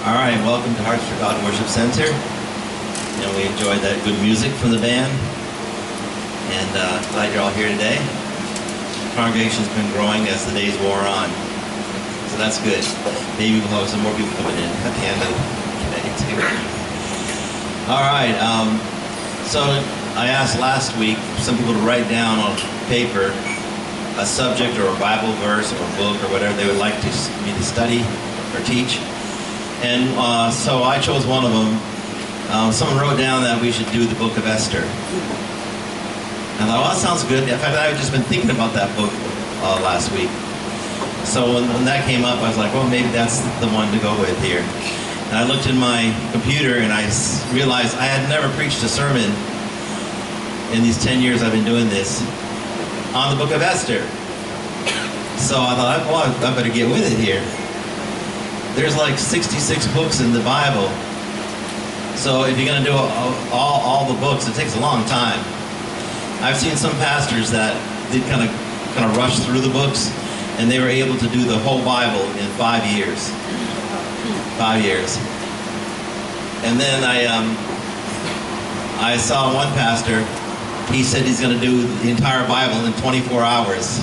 All right, welcome to Hearts for God Worship Center. And we enjoyed that good music from the band. And glad you're all here today. The congregation's been growing as the days wore on. So that's good. Maybe we'll have some more people coming in at the end of today too. All right, so I asked last week some people to write down on paper a subject or a Bible verse or a book or whatever they would like me to study or teach. And so I chose one of them. Someone wrote down that we should do the book of Esther. And I thought, well, that sounds good. In fact, I've just been thinking about that book last week. So when that came up, I was like, well, maybe that's the one to go with here. And I looked in my computer and I realized I had never preached a sermon in these 10 years I've been doing this on the book of Esther. So I thought, well, I better get with it here. There's like 66 books in the Bible. So if you're going to do all the books, it takes a long time. I've seen some pastors that did kind of rush through the books, and they were able to do the whole Bible in 5 years. 5 years. And then I saw one pastor, he said he's going to do the entire Bible in 24 hours.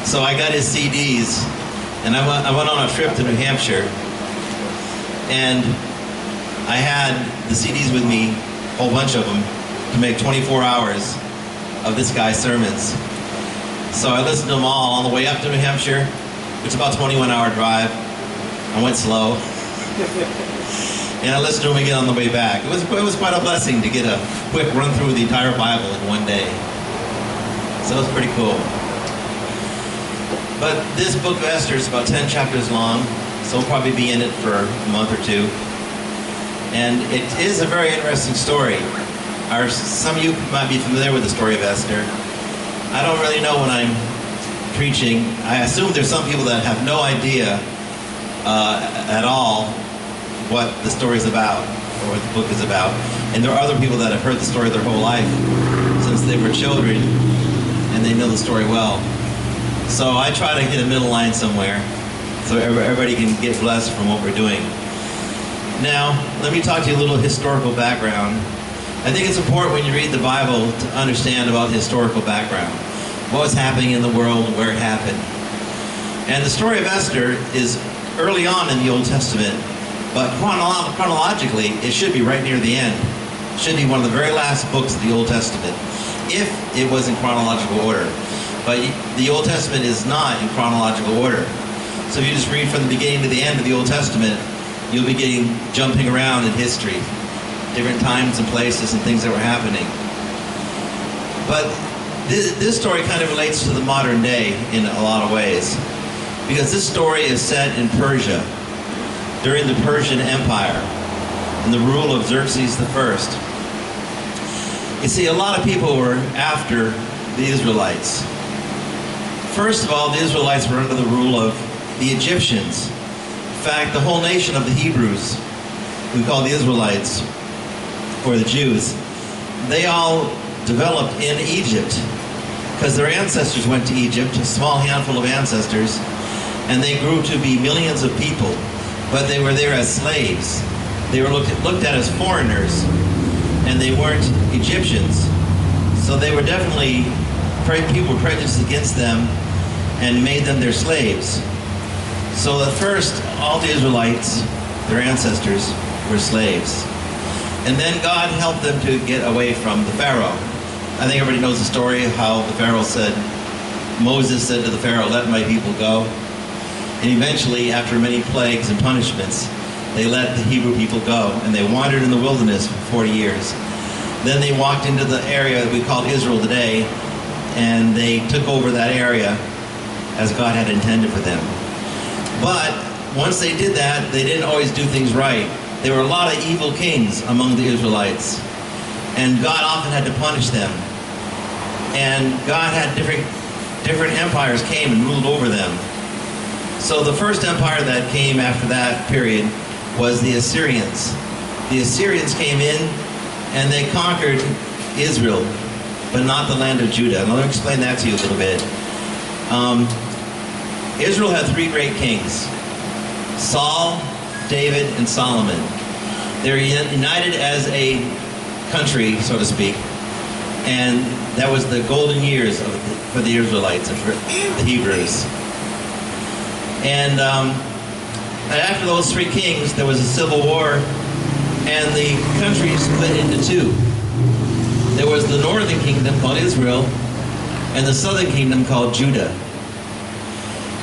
So I got his CDs. And I went on a trip to New Hampshire, and I had the CDs with me, a whole bunch of them, to make 24 hours of this guy's sermons. So I listened to them all on the way up to New Hampshire, which is about a 21-hour drive. I went slow. And I listened to them again on the way back. It was quite a blessing to get a quick run through the entire Bible in one day. So it was pretty cool. But this book of Esther is about 10 chapters long, so we'll probably be in it for a month or two. And it is a very interesting story. Some of you might be familiar with the story of Esther. I don't really know when I'm preaching. I assume there's some people that have no idea at all what the story is about, or what the book is about. And there are other people that have heard the story their whole life, since they were children, and they know the story well. So I try to hit a middle line somewhere so everybody can get blessed from what we're doing. Now, let me talk to you a little historical background. I think it's important when you read the Bible to understand about the historical background. What was happening in the world and where it happened. And the story of Esther is early on in the Old Testament, but chronologically, it should be right near the end. It should be one of the very last books of the Old Testament, if it was in chronological order. But the Old Testament is not in chronological order. So if you just read from the beginning to the end of the Old Testament, you'll be jumping around in history, different times and places and things that were happening. But this story kind of relates to the modern day in a lot of ways, because this story is set in Persia, during the Persian Empire, and the rule of Xerxes I. You see, a lot of people were after the Israelites. First of all, the Israelites were under the rule of the Egyptians. In fact, the whole nation of the Hebrews, we call the Israelites, or the Jews, they all developed in Egypt because their ancestors went to Egypt, a small handful of ancestors, and they grew to be millions of people, but they were there as slaves. They were looked at as foreigners, and they weren't Egyptians. So they were definitely, people were prejudiced against them and made them their slaves. So at first, all the Israelites, their ancestors, were slaves. And then God helped them to get away from the Pharaoh. I think everybody knows the story of how the Pharaoh said, Moses said to the Pharaoh, "Let my people go." And eventually, after many plagues and punishments, they let the Hebrew people go, and they wandered in the wilderness for 40 years. Then they walked into the area that we call Israel today, and they took over that area as God had intended for them. But once they did that, they didn't always do things right. There were a lot of evil kings among the Israelites, and God often had to punish them. And God had different empires came and ruled over them. So the first empire that came after that period was the Assyrians. The Assyrians came in and they conquered Israel, but not the land of Judah. And I'll explain that to you a little bit. Israel had three great kings: Saul, David, and Solomon. They're united as a country, so to speak, and that was the golden years for the Israelites and for the Hebrews. And after those three kings, there was a civil war, and the country split into two. There was the northern kingdom called Israel, and the southern kingdom called Judah.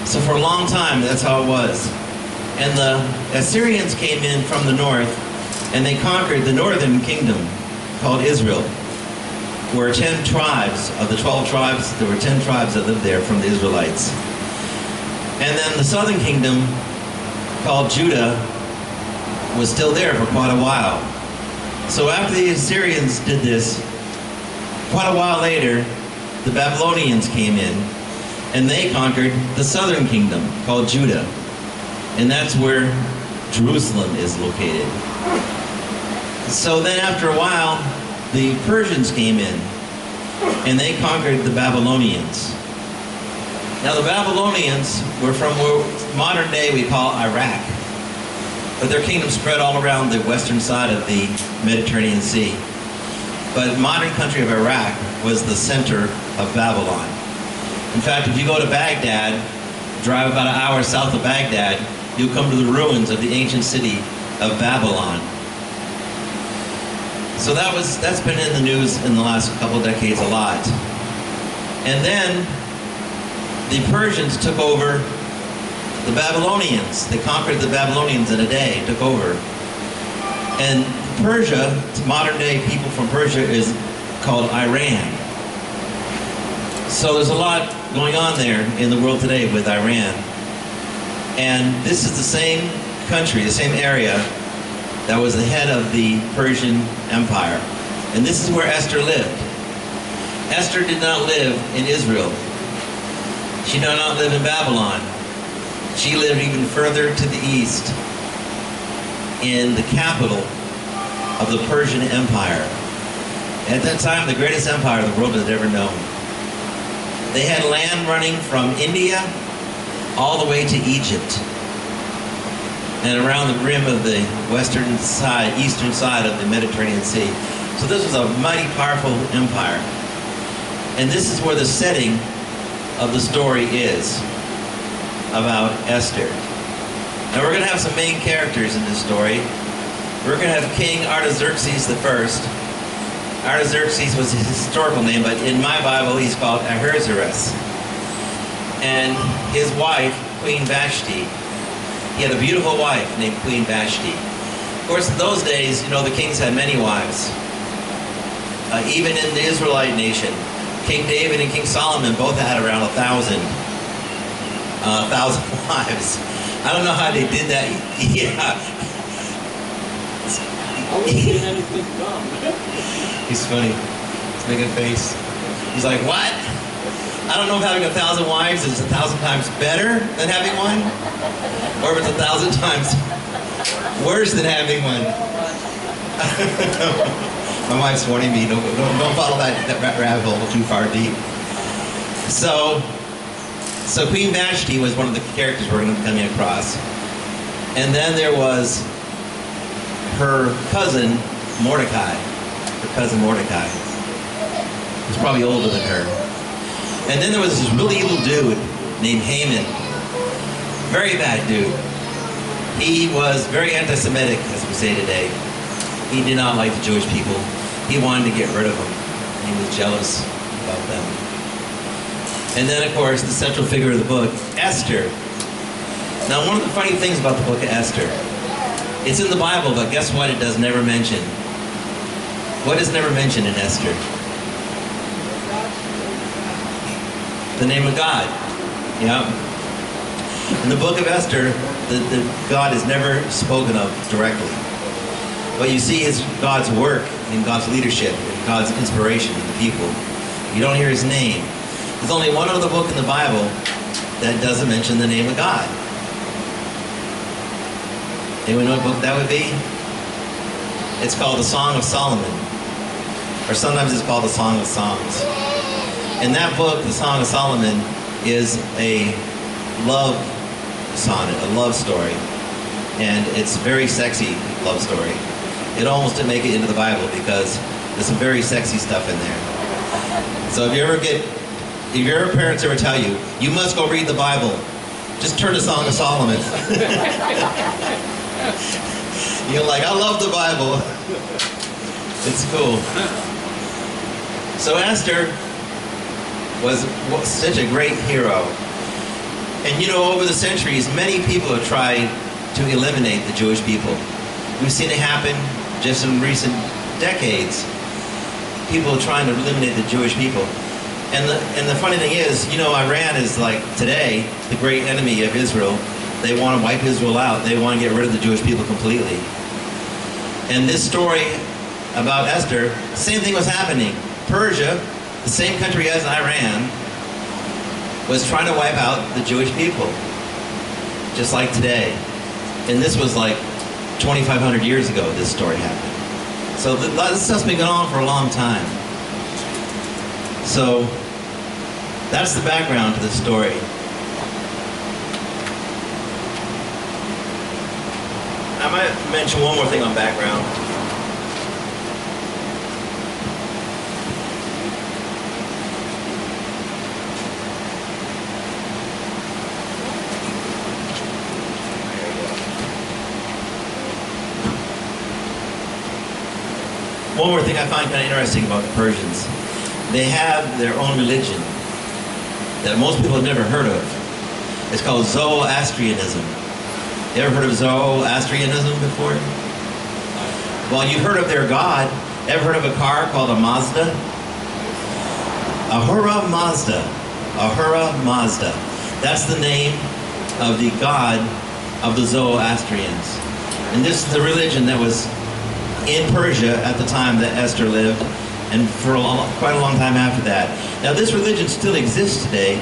So for a long time, that's how it was. And the Assyrians came in from the north, and they conquered the northern kingdom called Israel. There were 10 tribes. Of the 12 tribes, there were 10 tribes that lived there from the Israelites. And then the southern kingdom called Judah was still there for quite a while. So after the Assyrians did this, quite a while later, the Babylonians came in, and they conquered the southern kingdom called Judah. And that's where Jerusalem is located. So then after a while, the Persians came in, and they conquered the Babylonians. Now the Babylonians were from what modern day we call Iraq, but their kingdom spread all around the western side of the Mediterranean Sea. But modern country of Iraq was the center of Babylon. In fact, if you go to Baghdad, drive about an hour south of Baghdad, you'll come to the ruins of the ancient city of Babylon. So that's been in the news in the last couple of decades a lot. And then the Persians took over the Babylonians. They conquered the Babylonians in a day, took over. And Persia, modern day people from Persia, is called Iran. So there's a lot going on there in the world today with Iran. And this is the same country, the same area that was the head of the Persian Empire. And this is where Esther lived. Esther did not live in Israel. She did not live in Babylon. She lived even further to the east in the capital of the Persian Empire. At that time, the greatest empire the world had ever known. They had land running from India all the way to Egypt and around the rim of the western side, eastern side of the Mediterranean Sea. So this was a mighty powerful empire. And this is where the setting of the story is about Esther. Now we're going to have some main characters in this story. We're going to have King Artaxerxes I. Artaxerxes was his historical name, but in my Bible he's called Ahasuerus. And his wife, Queen Vashti. He had a beautiful wife named Queen Vashti. Of course, in those days, you know, the kings had many wives. Even in the Israelite nation, King David and King Solomon both had around 1,000 wives. I don't know how they did that. Yeah. He's funny. He's making a face. He's like, what? I don't know if having 1,000 wives is 1,000 times better than having one, or if it's 1,000 times worse than having one. My wife's warning me, don't follow that rabbit hole too far deep. So Queen Vashti was one of the characters we're going to be coming across. And then there was her cousin, Mordecai. Her cousin, Mordecai. He was probably older than her. And then there was this really evil dude named Haman. Very bad dude. He was very anti-Semitic, as we say today. He did not like the Jewish people. He wanted to get rid of them. He was jealous about them. And then, of course, the central figure of the book, Esther. Now, one of the funny things about the book of Esther, it's in the Bible, but guess what? It does never mention. What is never mentioned in Esther? The name of God. Yeah. In the book of Esther, the God is never spoken of directly. But you see God's work and God's leadership and God's inspiration in the people. You don't hear his name. There's only one other book in the Bible that doesn't mention the name of God. Anyone know what book that would be? It's called the Song of Solomon. Or sometimes it's called the Song of Songs. In that book, the Song of Solomon is a love sonnet, a love story. And it's a very sexy love story. It almost didn't make it into the Bible because there's some very sexy stuff in there. So if your parents ever tell you, you must go read the Bible, just turn to Song of Solomon. You're like, I love the Bible. It's cool. So Esther was such a great hero. And you know, over the centuries, many people have tried to eliminate the Jewish people. We've seen it happen just in recent decades. People trying to eliminate the Jewish people. And the funny thing is, you know, Iran is like today the great enemy of Israel. They want to wipe Israel out. They want to get rid of the Jewish people completely. And this story about Esther, same thing was happening. Persia, the same country as Iran, was trying to wipe out the Jewish people, just like today. And this was like 2,500 years ago this story happened. So this stuff's been going on for a long time. So that's the background to the story. I might mention one more thing on background. One more thing I find kind of interesting about the Persians. They have their own religion that most people have never heard of. It's called Zoroastrianism. You ever heard of Zoroastrianism before? Well, you've heard of their god. Ever heard of a car called a Mazda? Ahura Mazda. Ahura Mazda. That's the name of the god of the Zoroastrians. And this is the religion that was in Persia at the time that Esther lived, and for quite a long time after that. Now this religion still exists today,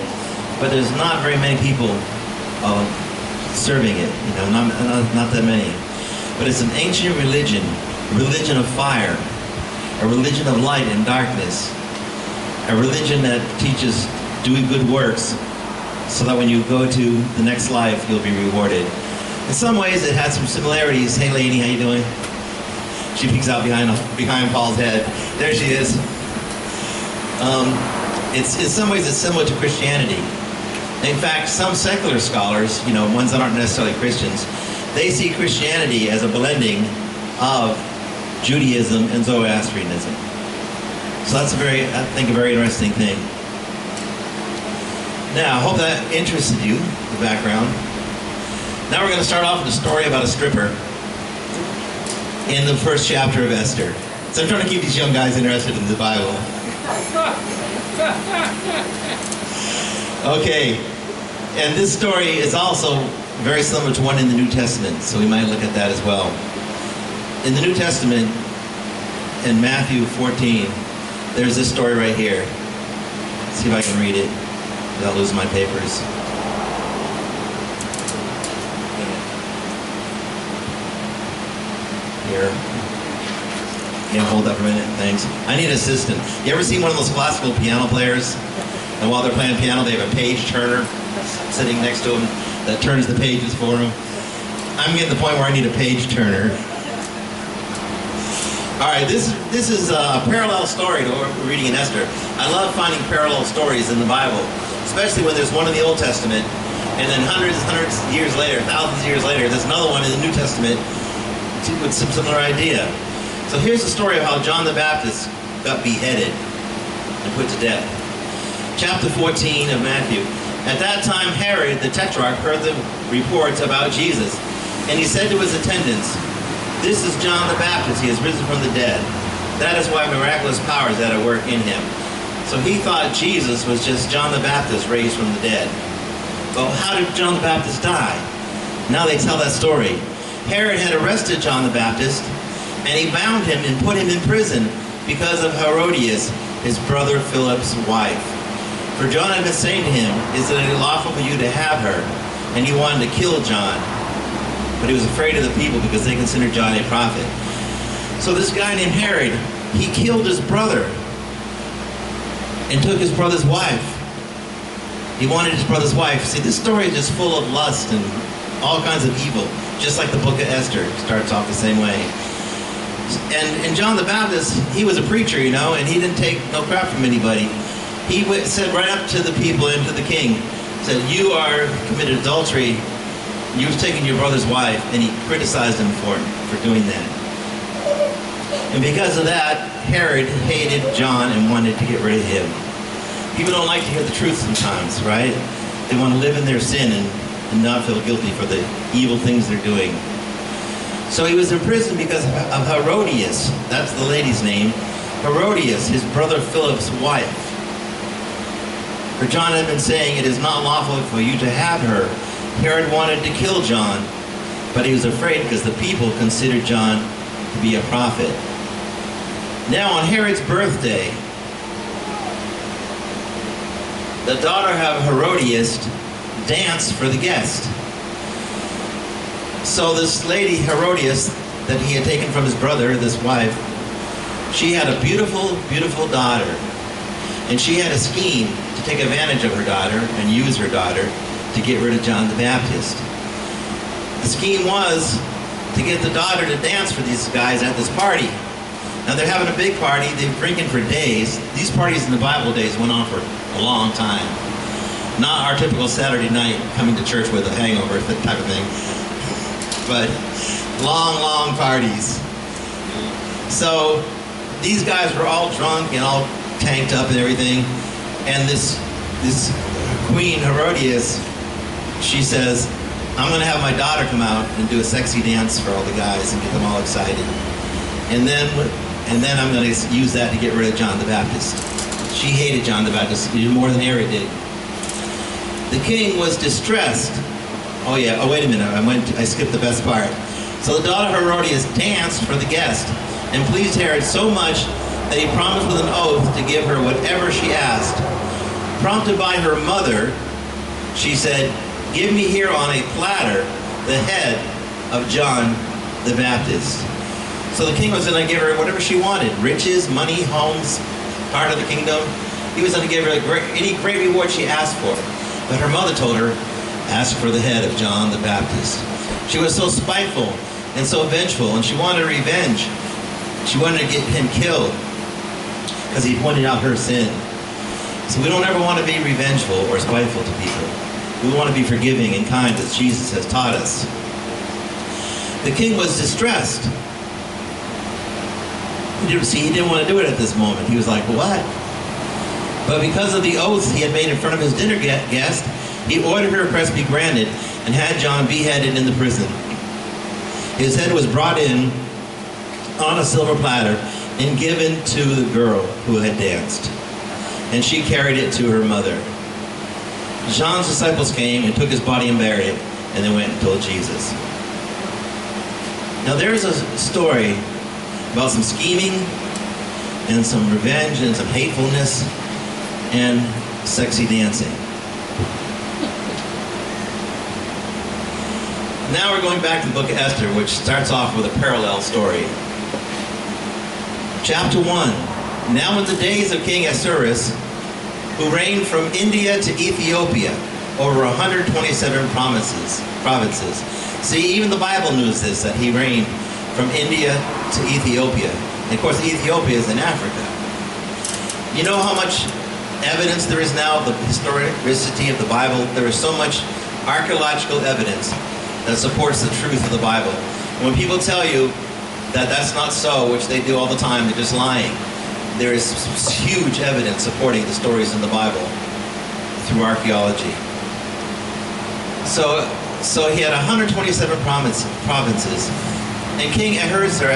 but there's not very many people serving it, you know, not that many. But it's an ancient religion, a religion of fire, a religion of light and darkness, a religion that teaches doing good works so that when you go to the next life, you'll be rewarded. In some ways, it has some similarities. Hey, lady, how you doing? She peeks out behind Paul's head. There she is. In some ways, it's similar to Christianity. In fact, some secular scholars, you know, ones that aren't necessarily Christians, they see Christianity as a blending of Judaism and Zoroastrianism. So that's I think, a very interesting thing. Now, I hope that interested you, the background. Now we're going to start off with a story about a stripper in the first chapter of Esther. So I'm trying to keep these young guys interested in the Bible. Okay, and this story is also very similar to one in the New Testament, so we might look at that as well. In the New Testament, in Matthew 14, there's this story right here. Let's see if I can read it without losing my papers. Here. Yeah, hold that for a minute, thanks. I need an assistant. You ever seen one of those classical piano players? And while they're playing piano, they have a page turner sitting next to them that turns the pages for them. I'm getting to the point where I need a page turner. All right, this is a parallel story to what we're reading in Esther. I love finding parallel stories in the Bible, especially when there's one in the Old Testament, and then hundreds of years later, thousands of years later, there's another one in the New Testament with some similar idea. So here's the story of how John the Baptist got beheaded and put to death. Chapter 14 of Matthew. At that time, Herod the Tetrarch heard the reports about Jesus, and he said to his attendants, "This is John the Baptist. He has risen from the dead. That is why miraculous powers are at work in him." So he thought Jesus was just John the Baptist raised from the dead. Well, how did John the Baptist die? Now they tell that story. Herod had arrested John the Baptist, and he bound him and put him in prison because of Herodias, his brother Philip's wife. For John had been saying to him, "Is it lawful for you to have her?" And he wanted to kill John. But he was afraid of the people because they considered John a prophet. So this guy named Herod, he killed his brother and took his brother's wife. He wanted his brother's wife. See, this story is just full of lust and all kinds of evil. just like the book of Esther starts off the same way. And John the Baptist, he was a preacher, you know, and he didn't take no crap from anybody. He said right up to the people and to the king, said, you are committed adultery. You've taken your brother's wife. And he criticized him for doing that. And because of that, Herod hated John and wanted to get rid of him. People don't like to hear the truth sometimes, right? They want to live in their sin and not feel guilty for the evil things they're doing. So he was in prison because of Herodias. That's the lady's name. Herodias, his brother Philip's wife. For John had been saying, it is not lawful for you to have her. Herod wanted to kill John, but he was afraid because the people considered John to be a prophet. Now on Herod's birthday, the daughter of Herodias danced for the guest. So this lady, Herodias, that he had taken from his brother, this wife, she had a beautiful, beautiful daughter. And she had a scheme to take advantage of her daughter and use her daughter to get rid of John the Baptist. The scheme was to get the daughter to dance for these guys at this party. Now they're having a big party, they're drinking for days. These parties in the Bible days went on for a long time. Not our typical Saturday night coming to church with a hangover type of thing. But long, long parties. So these guys were all drunk and all tanked up and everything. And this Queen Herodias, she says, I'm going to have my daughter come out and do a sexy dance for all the guys and get them all excited. And then I'm going to use that to get rid of John the Baptist. She hated John the Baptist even more than Herod did. The king was distressed. Oh yeah, oh wait a minute, I skipped the best part. So the daughter Herodias danced for the guest and pleased Herod so much that he promised with an oath to give her whatever she asked. Prompted by her mother, she said, give me here on a platter the head of John the Baptist. So the king was going to give her whatever she wanted, riches, money, homes, part of the kingdom. He was going to give her any great reward she asked for. But her mother told her, ask for the head of John the Baptist. She was so spiteful and so vengeful, and she wanted revenge. She wanted to get him killed because he pointed out her sin. So we don't ever want to be revengeful or spiteful to people. We want to be forgiving and kind as Jesus has taught us. The king was distressed. He didn't want to do it at this moment. He was like, what? But because of the oath he had made in front of his dinner guest, he ordered her request be granted and had John beheaded in the prison. His head was brought in on a silver platter and given to the girl who had danced. And she carried it to her mother. John's disciples came and took his body and buried it, and they went and told Jesus. Now there's a story about some scheming and some revenge and some hatefulness and sexy dancing. Now we're going back to the book of Esther, which starts off with a parallel story. Chapter 1. Now in the days of King Ahasuerus, who reigned from India to Ethiopia, over 127 provinces. See, even the Bible knows this, that he reigned from India to Ethiopia. And of course, Ethiopia is in Africa. You know how much evidence there is now of the historicity of the Bible? There is so much archaeological evidence that supports the truth of the Bible. When people tell you that that's not so, which they do all the time, they're just lying. There is huge evidence supporting the stories in the Bible through archaeology. So he had 127 provinces, and King Ahasuerus,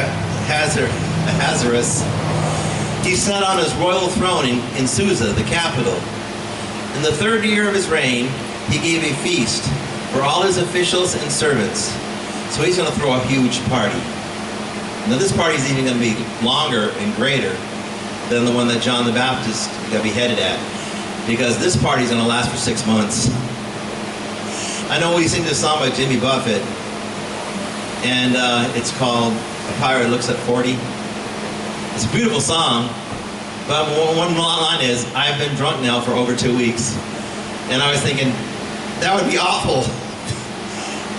he sat on his royal throne in Susa, the capital. In the 3rd year of his reign, he gave a feast for all his officials and servants. So he's going to throw a huge party. Now this party is even going to be longer and greater than the one that John the Baptist got beheaded at, because this party is going to last for 6 months. I know we sing this song by Jimmy Buffett, and it's called A Pirate Looks at 40. It's a beautiful song, but one line is, I've been drunk now for over 2 weeks. And I was thinking, that would be awful.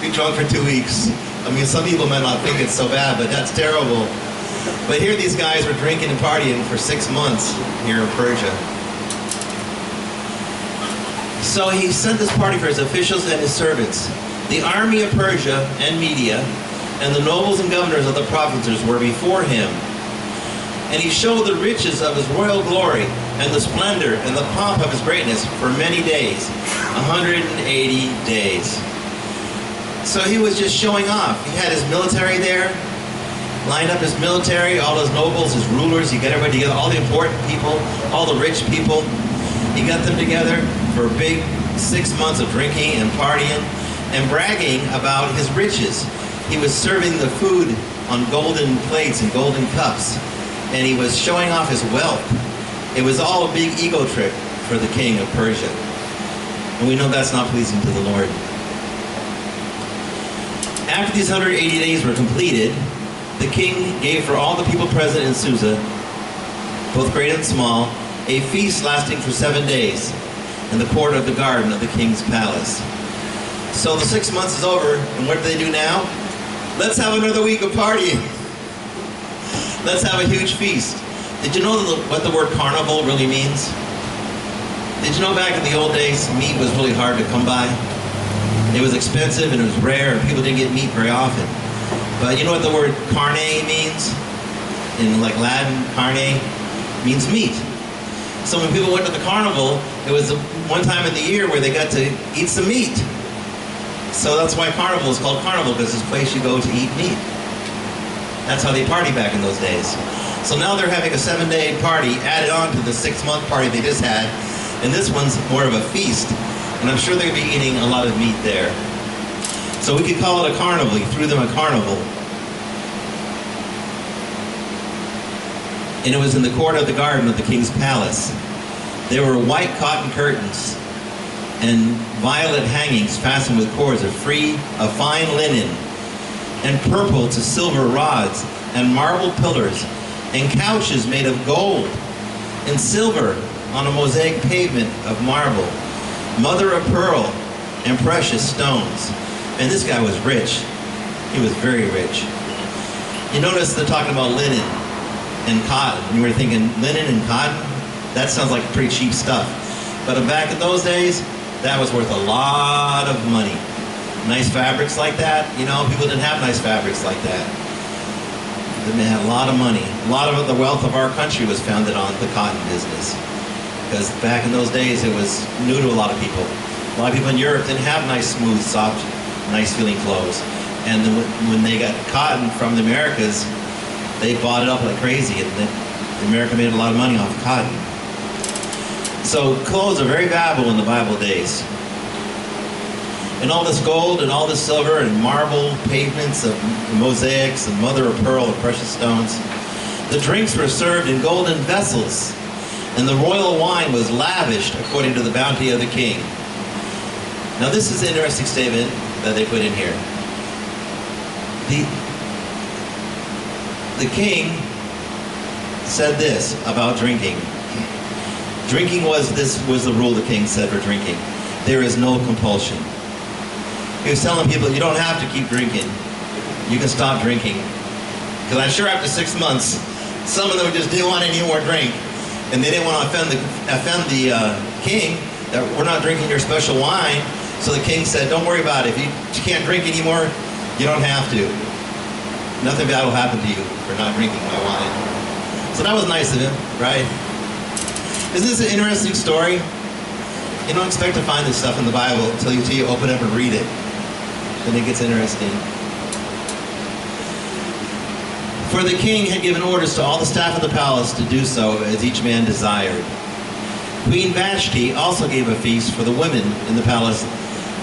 Be drunk for 2 weeks. I mean, some people might not think it's so bad, but that's terrible. But here these guys were drinking and partying for 6 months here in Persia. So he sent this party for his officials and his servants. The army of Persia and Media and the nobles and governors of the provinces were before him. And he showed the riches of his royal glory and the splendor and the pomp of his greatness for many days, 180 days. So he was just showing off. He had his military there, lined up his military, all his nobles, his rulers. He got everybody together, all the important people, all the rich people. He got them together for a big 6 months of drinking and partying and bragging about his riches. He was serving the food on golden plates and golden cups, and he was showing off his wealth. It was all a big ego trip for the king of Persia. And we know that's not pleasing to the Lord. After these 180 days were completed, the king gave for all the people present in Susa, both great and small, a feast lasting for 7 days in the court of the garden of the king's palace. So the 6 months is over, and what do they do now? Let's have another week of partying. Let's have a huge feast. Did you know what the word carnival really means? Did you know back in the old days, meat was really hard to come by? It was expensive and it was rare, and people didn't get meat very often. But you know what the word carne means? In like Latin, carne means meat. So when people went to the carnival, it was one time in the year where they got to eat some meat. So that's why carnival is called carnival, because it's a place you go to eat meat. That's how they party back in those days. So now they're having a 7-day party added on to the 6-month party they just had. And this one's more of a feast. And I'm sure they'll be eating a lot of meat there. So we could call it a carnival. He threw them a carnival. And it was in the court of the garden of the king's palace. There were white cotton curtains and violet hangings fastened with cords of fine linen, and purple to silver rods, and marble pillars, and couches made of gold and silver on a mosaic pavement of marble, mother of pearl and precious stones. And this guy was rich. He was very rich. You notice they're talking about linen and cotton. You were thinking linen and cotton? That sounds like pretty cheap stuff. But back in those days, that was worth a lot of money. Nice fabrics like that, you know, people didn't have nice fabrics like that. They had a lot of money. A lot of the wealth of our country was founded on the cotton business. Because back in those days, it was new to a lot of people. A lot of people in Europe didn't have nice, smooth, soft, nice feeling clothes. And then when they got cotton from the Americas, they bought it up like crazy. And America made a lot of money off cotton. So clothes are very valuable in the Bible days. And all this gold and all this silver and marble pavements of mosaics and mother of pearl and precious stones. The drinks were served in golden vessels, and the royal wine was lavished according to the bounty of the king. Now this is an interesting statement that they put in here. The king said this about drinking. Drinking was the rule the king said for drinking. There is no compulsion. He was telling people, you don't have to keep drinking. You can stop drinking. Because I'm sure after 6 months, some of them just didn't want any more drink. And they didn't want to offend the king that we're not drinking your special wine. So the king said, don't worry about it. If you can't drink anymore, you don't have to. Nothing bad will happen to you for not drinking my wine. So that was nice of him, right? Isn't this an interesting story? You don't expect to find this stuff in the Bible until you open up and read it. Then it gets interesting. For the king had given orders to all the staff of the palace to do so as each man desired. Queen Vashti also gave a feast for the women in the palace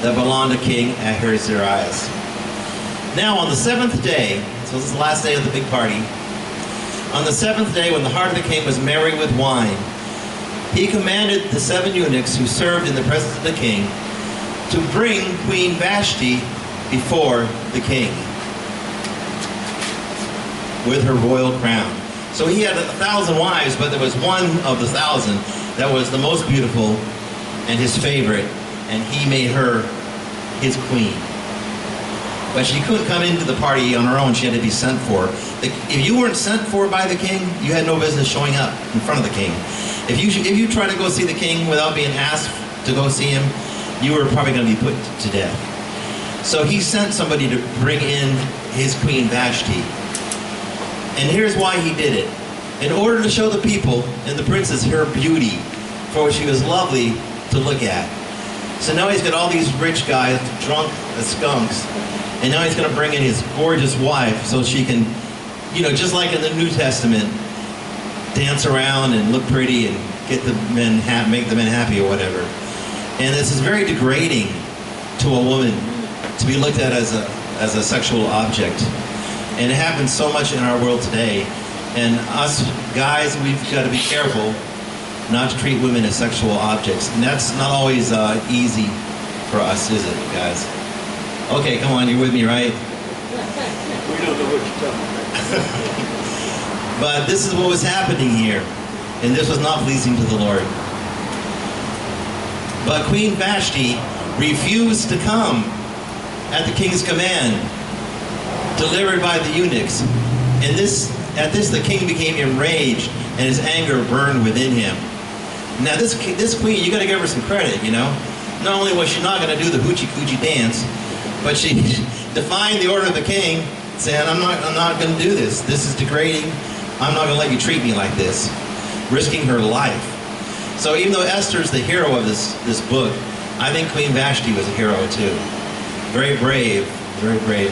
that belonged to King Ahasuerus. Now on the 7th day, so this is the last day of the big party, on the 7th day when the heart of the king was merry with wine, he commanded the 7 eunuchs who served in the presence of the king to bring Queen Vashti before the king with her royal crown. So he had 1,000 wives, but there was one of the 1,000 that was the most beautiful and his favorite, and he made her his queen. But she couldn't come into the party on her own. She had to be sent for. If you weren't sent for by the king, you had no business showing up in front of the king. If you try to go see the king without being asked to go see him, you were probably going to be put to death. So he sent somebody to bring in his queen Vashti. And here's why he did it. In order to show the people and the princess her beauty, for which she was lovely to look at. So now he's got all these rich guys drunk as skunks. And now he's going to bring in his gorgeous wife so she can, you know, just like in the New Testament, dance around and look pretty and get the men make the men happy or whatever. And this is very degrading to a woman to be looked at as a sexual object. And it happens so much in our world today. And us guys, we've got to be careful not to treat women as sexual objects. And that's not always easy for us, is it, guys? Okay, come on, you're with me, right? We don't know what you're talking about. But this is what was happening here. And this was not pleasing to the Lord. But Queen Vashti refused to come at the king's command, delivered by the eunuchs. And at this the king became enraged, and his anger burned within him. Now this queen, you got to give her some credit, you know. Not only was she not going to do the hoochie coochie dance, but she defied the order of the king, saying, I'm not going to do this. This is degrading. I'm not going to let you treat me like this, risking her life. So even though Esther's the hero of this book, I think Queen Vashti was a hero too. Very brave, very brave.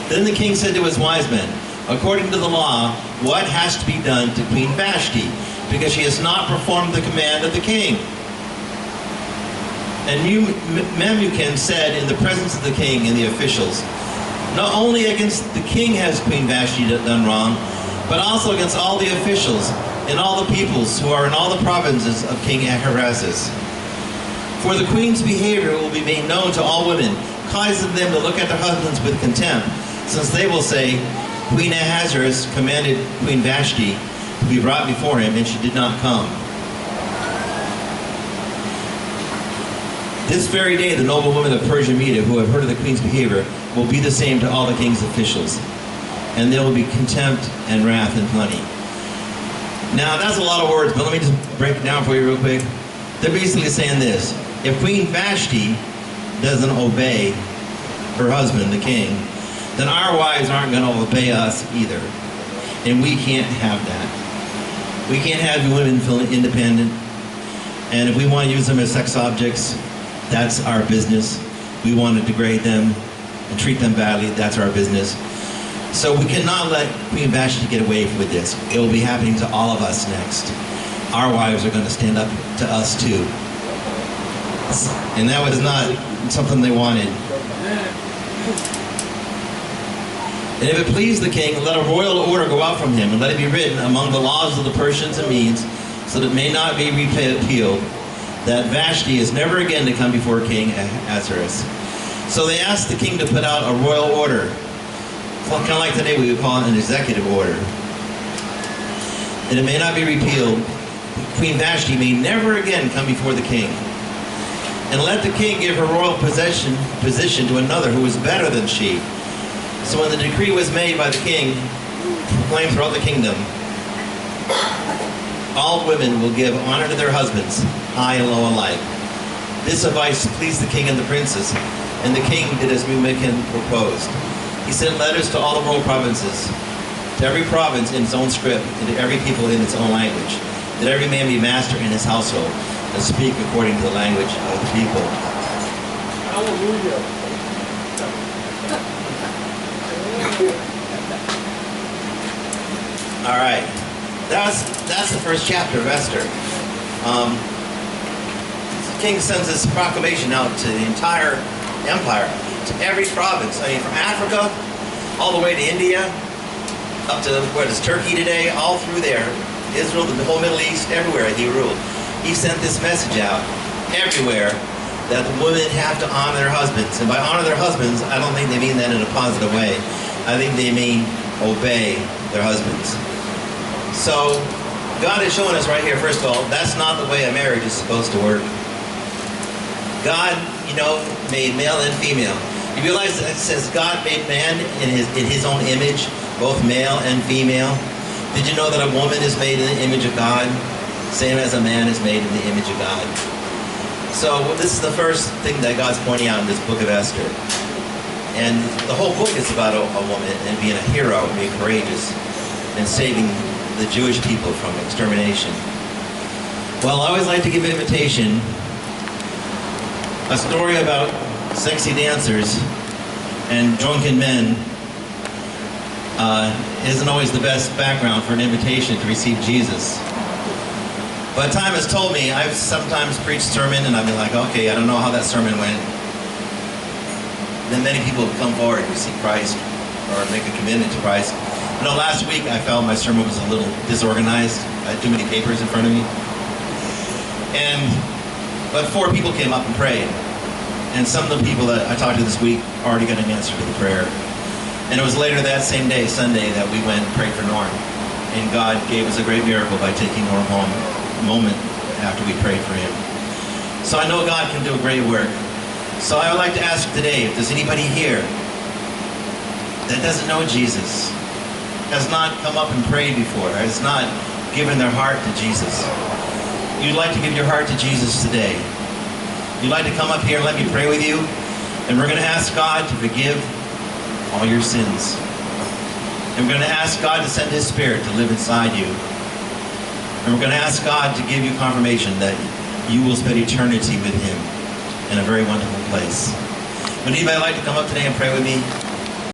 Then the king said to his wise men, according to the law, what has to be done to Queen Vashti, because she has not performed the command of the king? And Memucan said in the presence of the king and the officials, not only against the king has Queen Vashti done wrong, but also against all the officials and all the peoples who are in all the provinces of King Ahasuerus. For the queen's behavior will be made known to all women, causing them to look at their husbands with contempt, since they will say, Queen Ahasuerus commanded Queen Vashti to be brought before him, and she did not come. This very day, the noble women of Persia Media, who have heard of the queen's behavior, will be the same to all the king's officials. And there will be contempt and wrath and plenty. Now, that's a lot of words, but let me just break it down for you real quick. They're basically saying this. If Queen Vashti doesn't obey her husband, the king, then our wives aren't going to obey us either. And we can't have that. We can't have women feeling independent. And if we want to use them as sex objects, that's our business. We want to degrade them and treat them badly, that's our business. So we cannot let Queen Vashti get away with this. It will be happening to all of us next. Our wives are going to stand up to us too. And that was not something they wanted. And if it please the king, let a royal order go out from him, and let it be written among the laws of the Persians and Medes, so that it may not be repealed, that Vashti is never again to come before King Ahasuerus. So they asked the king to put out a royal order. Kind of like today we would call it an executive order. And it may not be repealed. Queen Vashti may never again come before the king. And let the king give her royal position to another who is better than she. So when the decree was made by the king, proclaimed throughout the kingdom, all women will give honor to their husbands, high and low alike. This advice pleased the king and the princess, and the king did as Memucan proposed. He sent letters to all the royal provinces, to every province in its own script, and to every people in its own language, that every man be master in his household, and speak according to the language of the people. Hallelujah. All right, that's the first chapter of Esther. The king sends this proclamation out to the entire empire, to every province. I mean, from Africa all the way to India, up to what is Turkey today, all through there, Israel, the whole Middle East, everywhere he ruled. He sent this message out everywhere that the women have to honor their husbands. And by honor their husbands, I don't think they mean that in a positive way. I think they mean obey their husbands. So God is showing us right here, first of all, that's not the way a marriage is supposed to work. God, you know, made male and female. You realize that it says God made man in his own image, both male and female. Did you know that a woman is made in the image of God, same as a man is made in the image of God? So this is the first thing that God's pointing out in this book of Esther. And the whole book is about a woman and being a hero, being courageous, and saving the Jewish people from extermination. Well, I always like to give an invitation. A story about sexy dancers and drunken men isn't always the best background for an invitation to receive Jesus. But time has told me, I've sometimes preached sermon and I've been like, okay, I don't know how that sermon went. Then many people come forward to receive Christ or make a commitment to Christ. You know, last week I felt my sermon was a little disorganized. I had too many papers in front of me. But 4 people came up and prayed. And some of the people that I talked to this week already got an answer to the prayer. And it was later that same day, Sunday, that we went and prayed for Norm. And God gave us a great miracle by taking Norm home a moment after we prayed for him. So I know God can do a great work. So I would like to ask today if there's anybody here that doesn't know Jesus, has not come up and prayed before, has not given their heart to Jesus. You'd like to give your heart to Jesus today. You'd like to come up here and let me pray with you, and we're going to ask God to forgive all your sins. And we're going to ask God to send His Spirit to live inside you. And we're going to ask God to give you confirmation that you will spend eternity with Him in a very wonderful place. Would anybody like to come up today and pray with me?